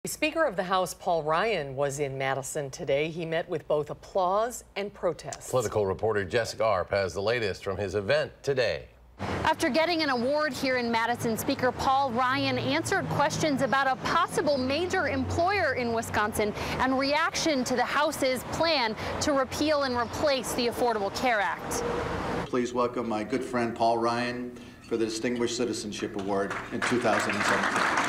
Speaker of the House Paul Ryan was in Madison today. He met with both applause and protests. Political reporter Jessica Arp has the latest from his event today. After getting an award here in Madison, Speaker Paul Ryan answered questions about a possible major employer in Wisconsin and reaction to the House's plan to repeal and replace the Affordable Care Act. Please welcome my good friend Paul Ryan for the Distinguished Citizenship Award in 2017.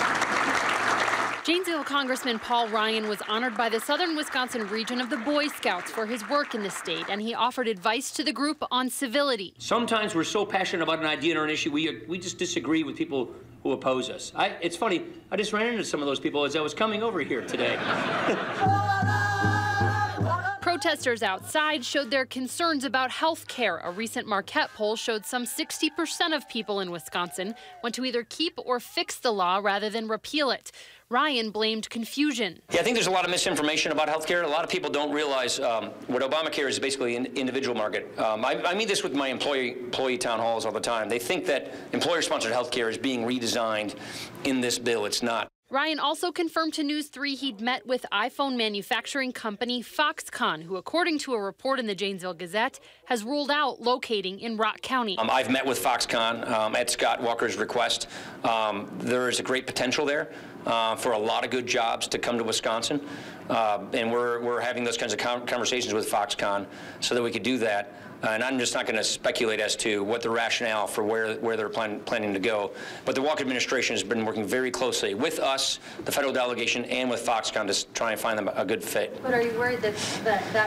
Janesville Congressman Paul Ryan was honored by the Southern Wisconsin region of the Boy Scouts for his work in the state, and he offered advice to the group on civility. Sometimes we're so passionate about an idea or an issue, we just disagree with people who oppose us. It's funny, I just ran into some of those people as I was coming over here today. Protesters outside showed their concerns about health care. A recent Marquette poll showed some 60% of people in Wisconsin want to either keep or fix the law rather than repeal it. Ryan blamed confusion. Yeah, I think there's a lot of misinformation about health care. A lot of people don't realize what Obamacare is basically an individual market. I meet this with my employee town halls all the time. They think that employer-sponsored health care is being redesigned in this bill. It's not. Ryan also confirmed to News 3 he'd met with iPhone manufacturing company Foxconn, who, according to a report in the Janesville Gazette, has ruled out locating in Rock County. I've met with Foxconn at Scott Walker's request. There is a great potential there for a lot of good jobs to come to Wisconsin, and we're having those kinds of conversations with Foxconn so that we could do that. And I'm just not going to speculate as to what the rationale for where they're planning to go. But the Walker administration has been working very closely with us, the federal delegation, and with Foxconn to try and find them a good fit. But are you worried that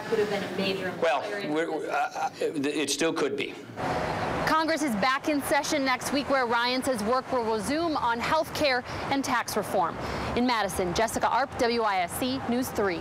could have been a major employer? Well, it still could be. Congress is back in session next week, where Ryan says work will resume on health care and tax reform. In Madison, Jessica Arp, WISC News 3.